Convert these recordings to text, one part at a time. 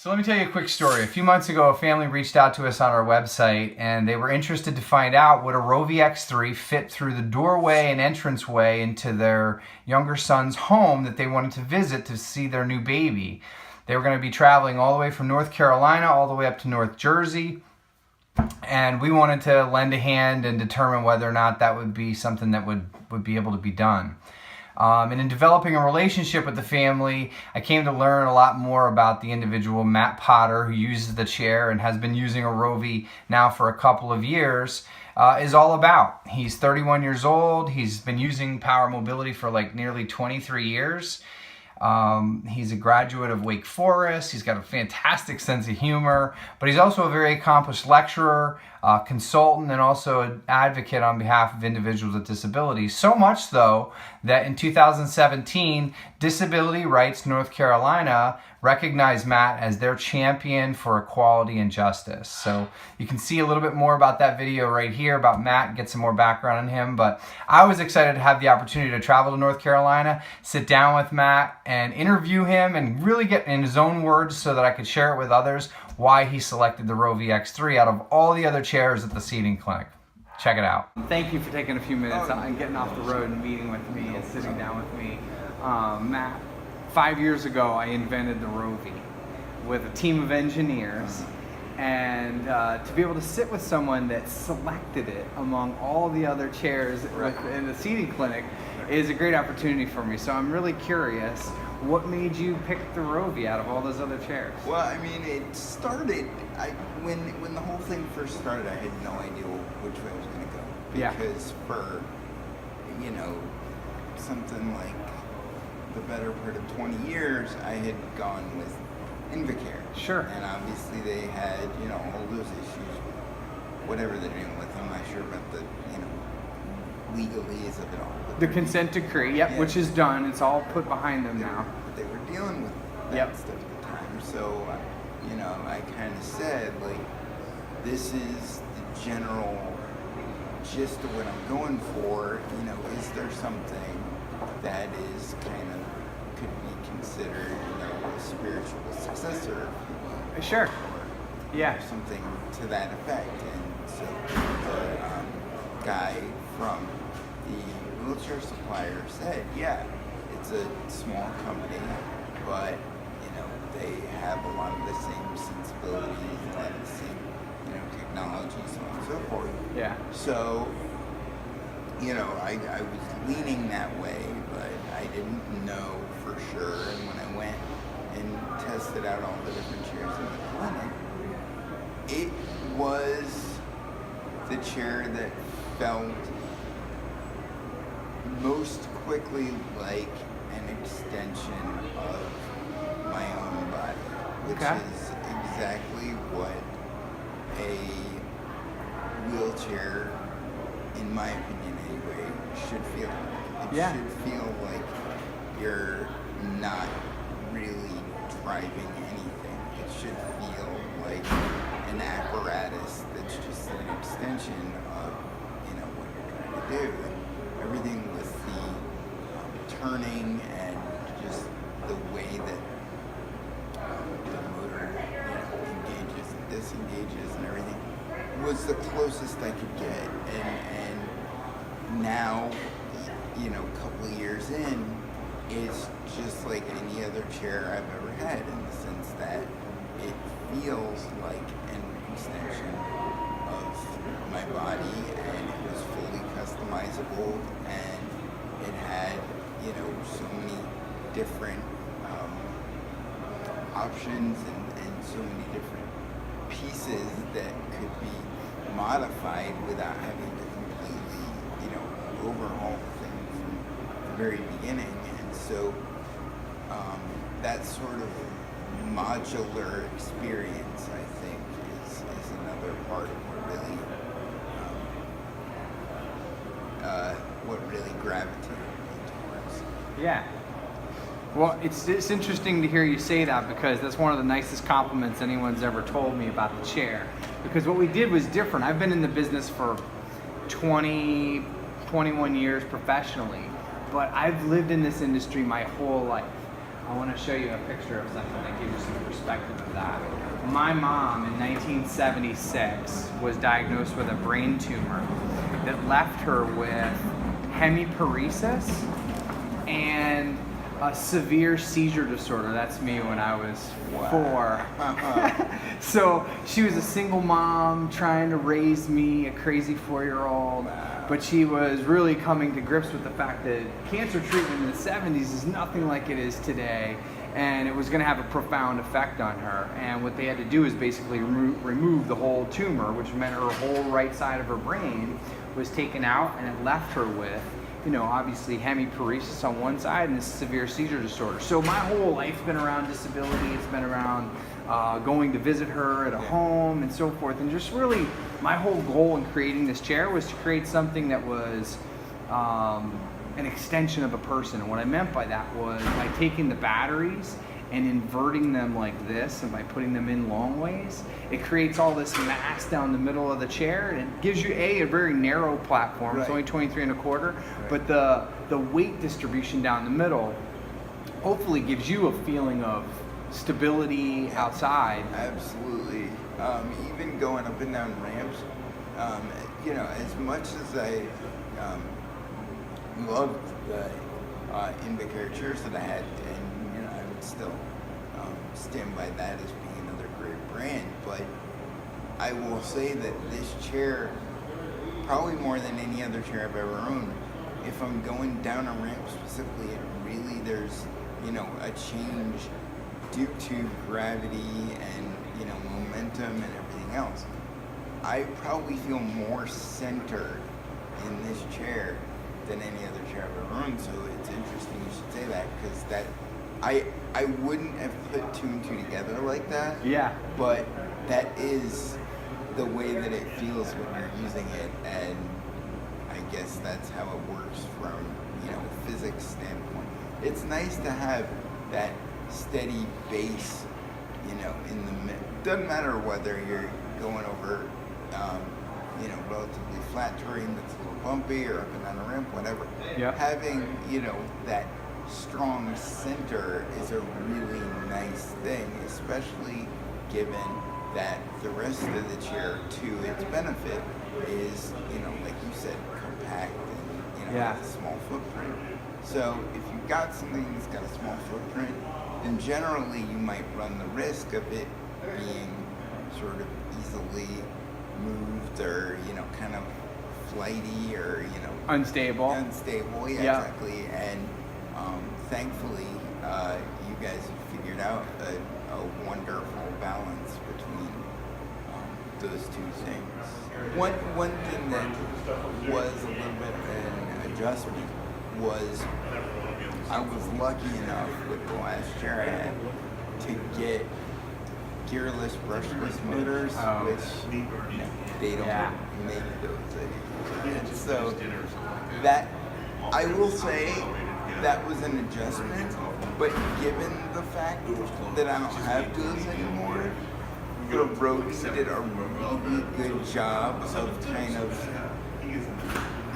So let me tell you a quick story. A few months ago, a family reached out to us on our website and they were interested to find out would a ROVI X3 fit through the doorway and entranceway into their younger son's home that they wanted to visit to see their new baby. They were going to be traveling all the way from North Carolina all the way up to North Jersey, and we wanted to lend a hand and determine whether or not that would be something that would be able to be done. And in developing a relationship with the family, I came to learn a lot more about the individual, Matt Potter, who uses the chair and has been using a ROVI now for a couple of years, is all about. He's 31 years old. He's been using power mobility for like nearly 23 years. He's a graduate of Wake Forest. He's got a fantastic sense of humor, but he's also a very accomplished lecturer, consultant, and also an advocate on behalf of individuals with disabilities. So much though that in 2017, Disability Rights North Carolina recognized Matt as their champion for equality and justice. So you can see a little bit more about that video right here about Matt, get some more background on him. But I was excited to have the opportunity to travel to North Carolina, sit down with Matt and interview him and really get in his own words so that I could share it with others why he selected the ROVI X3 out of all the other chairs at the seating clinic. Check it out. Thank you for taking a few minutes and getting off the road and meeting with me and sitting down with me. Matt, 5 years ago I invented the ROVI with a team of engineers, and to be able to sit with someone that selected it among all the other chairs in the seating clinic is a great opportunity for me. So I'm really curious, what made you pick the ROVI out of all those other chairs? Well, I mean, it started, when the whole thing first started, I had no idea which way I was going to go. Because for, you know, something like the better part of 20 years, I had gone with Invacare. Sure. And obviously they had, you know, all those issues, whatever they're doing with them. I'm not sure about the, you know, legalese of it all. The consent decree, which is done. It's all put behind them now. But they were dealing with that stuff at the time. So, you know, I kind of said, like, this is the general gist of what I'm going for. You know, is there something that is kind of, could be considered, you know, a spiritual successor? Sure. Or something to that effect. And so the guy from the wheelchair supplier said, yeah, it's a small company, but, you know, they have a lot of the same sensibilities, a lot of the same, you know, technology, so on and so forth. Yeah. So, you know, I was leaning that way, but I didn't know for sure. And when I went and tested out all the different chairs in the clinic, it was the chair that felt most quickly like an extension of my own body, which is exactly what a wheelchair, in my opinion anyway, should feel like. It should feel like you're not really driving anything. It should feel like an apparatus that's just an extension of, you know, what you're trying to do. And everything with the turning and just the way that the motor, you know, engages and disengages and everything was the closest I could get. And now, you know, a couple of years in, it's just like any other chair I've ever had, in the sense that it feels like an extension of my body, and it was fully customizable, and it had, you know, so many different options and so many different pieces that could be modified without having to completely, you know, overhaul the thing from the very beginning. And so that sort of modular experience, I think, is another part of what really gravitated me towards. Yeah. Well, it's interesting to hear you say that, because that's one of the nicest compliments anyone's ever told me about the chair. Because what we did was different. I've been in the business for 21 years professionally, but I've lived in this industry my whole life. I want to show you a picture of something that gives you some perspective of that. My mom in 1976 was diagnosed with a brain tumor that left her with hemiparesis and a severe seizure disorder. That's me when I was 4. So she was a single mom trying to raise me, a crazy 4-year-old. But she was really coming to grips with the fact that cancer treatment in the 70s is nothing like it is today, and it was going to have a profound effect on her. And what they had to do is basically remove the whole tumor, which meant her whole right side of her brain was taken out, and it left her with, you know, obviously hemiparesis on one side and this severe seizure disorder. So my whole life's been around disability. It's been around going to visit her at a home and so forth. And just really, my whole goal in creating this chair was to create something that was an extension of a person. And what I meant by that was by taking the batteries and inverting them like this, and by putting them in long ways, it creates all this mass down the middle of the chair, and it gives you a very narrow platform. Right. It's only 23 1/4, right. But the weight distribution down the middle hopefully gives you a feeling of stability outside. Absolutely. Even going up and down ramps, you know, as much as I loved the Invicare chairs that I had, and you know, I would still stand by that as being another great brand, but I will say that this chair, probably more than any other chair I've ever owned, if I'm going down a ramp specifically, it really, there's, you know, a change due to gravity and, you know, momentum and everything else. I probably feel more centered in this chair than any other chair I've ever owned. So it's interesting you should say that, because that I wouldn't have put 2 and 2 together like that. Yeah. But that is the way that it feels when you're using it, and I guess that's how it works from, you know, a physics standpoint. It's nice to have that steady base, you know, in the mid. Doesn't matter whether you're going over, you know, relatively flat terrain that's a little bumpy, or up and down a ramp, whatever. Yep. Having, you know, that strong center is a really nice thing, especially given that the rest of the chair, to its benefit, is, you know, like you said, compact and, you know, has a small footprint. So if you've got something that's got a small footprint, then generally you might run the risk of it being sort of easily moved, or, you know, kind of flighty, or, you know, unstable, yeah. Exactly. And thankfully you guys have figured out a wonderful balance between those two things. One thing that was a little bit of an adjustment was, I was lucky enough with the last chair I had to get gearless, brushless motors, which, you know, they don't make those anymore. And so that, I will say, that was an adjustment, but given the fact that I don't have those anymore, the ROVI did a really good job of kind of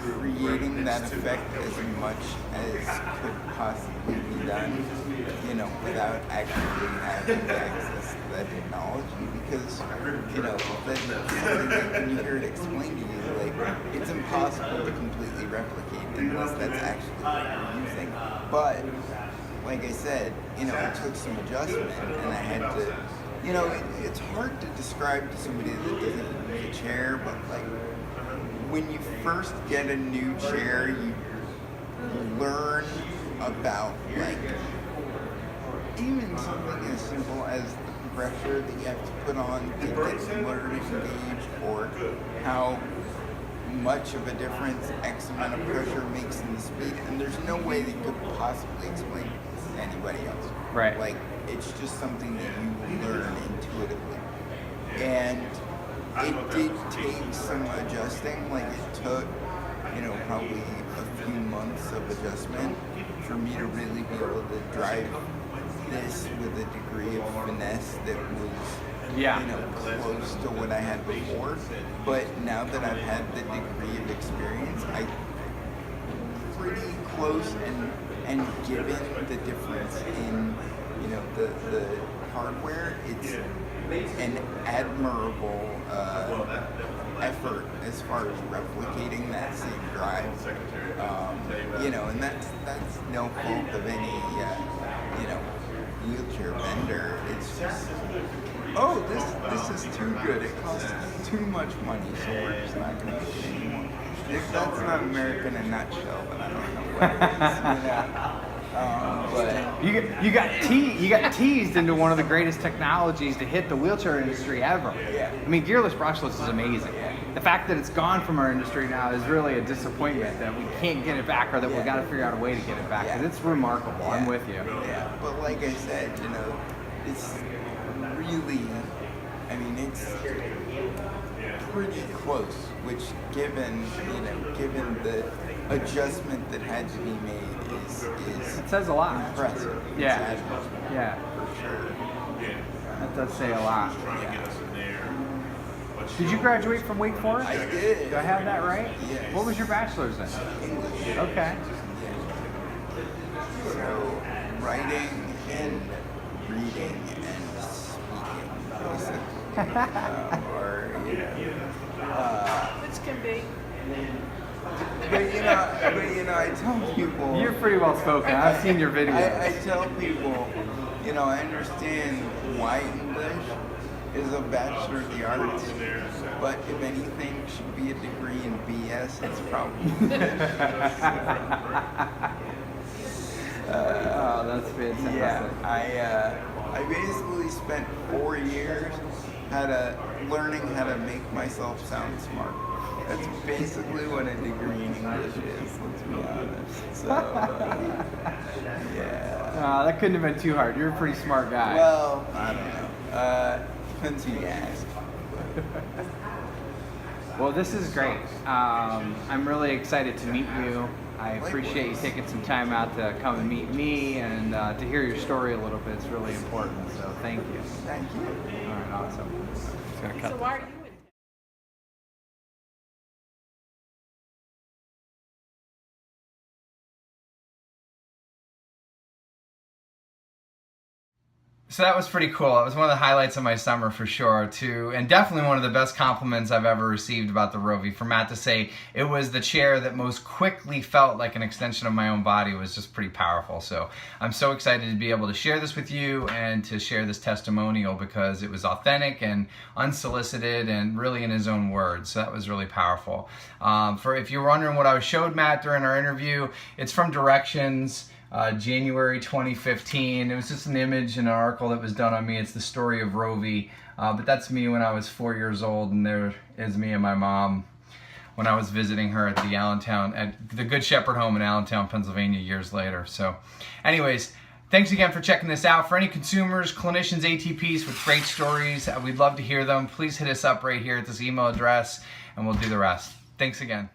creating that effect as much as could possibly be done, you know, without actually having access to that technology. Because, you know, when you hear it explained to you, like, it's impossible to completely replicate unless that's actually what you're using. But, like I said, you know, it took some adjustment, and I had to, you know, it's hard to describe to somebody that doesn't use a chair, but, like, when you first get a new chair, you learn about, like, even something as simple as the pressure that you have to put on to get the motor to engage, or how much of a difference X amount of pressure makes in the speed. And there's no way that you could possibly explain it to anybody else. Right. Like, it's just something that you learn intuitively. And it did take some adjusting. Like, it took, you know, probably a few months of adjustment for me to really be able to drive this with a degree of finesse that was, you know, close to what I had before. But now that I've had the degree of experience, I pretty close, and given the difference in hardware, it's an admirable effort as far as replicating that same drive. And that's no fault of any wheelchair vendor. It's just, oh, this is too good. It costs too much money, so we're just not going to make it anymore. If that's not America in a nutshell, then I don't know what it is. But you got teased into one of the greatest technologies to hit the wheelchair industry ever. Yeah. I mean, gearless brushless is amazing. Yeah. The fact that it's gone from our industry now is really a disappointment that we can't get it back, or that we've got to figure out a way to get it back. Because it's remarkable. I'm with you. Yeah, but like I said, it's really, it's pretty close. Which, given the adjustment that had to be made, is It says a lot. impressive. Yeah. It's admirable, Yeah. for sure. That does say a lot. Yeah. Did you graduate from Wake Forest? I did. Do I have that right? Yes. What was your bachelor's in? English. Okay. So, writing and reading and speaking, basically. Which can be. But I tell people. You're pretty well spoken. I've seen your videos. I tell people, I understand why English is a Bachelor of the Arts, but if anything should be a degree in BS, it's probably Oh, that's fantastic. Yeah, I basically spent 4 years learning how to make myself sound smart. That's basically what a degree in English is, let's be honest. So, yeah. That couldn't have been too hard. You're a pretty smart guy. Well, I don't know. Depends who you ask. Well, this is great. I'm really excited to meet you. I appreciate you taking some time out to come and meet me and to hear your story a little bit. It's really important. So thank you. Thank you. All right, awesome. Just gonna cut So this. why are you in So that was pretty cool. It was one of the highlights of my summer for sure, too, and definitely one of the best compliments I've ever received about the ROVI. For Matt to say it was the chair that most quickly felt like an extension of my own body was just pretty powerful. So I'm so excited to be able to share this with you and to share this testimonial because it was authentic and unsolicited and really in his own words. So that was really powerful. If you're wondering what I showed Matt during our interview, it's from Directions. January 2015. It was just an image and an article that was done on me. It's the story of ROVI, but that's me when I was 4 years old, and there is me and my mom when I was visiting her at the Good Shepherd home in Allentown, Pennsylvania years later. So anyways, thanks again for checking this out. For any consumers, clinicians, ATPs with great stories, we'd love to hear them. Please hit us up right here at this email address and we'll do the rest. Thanks again.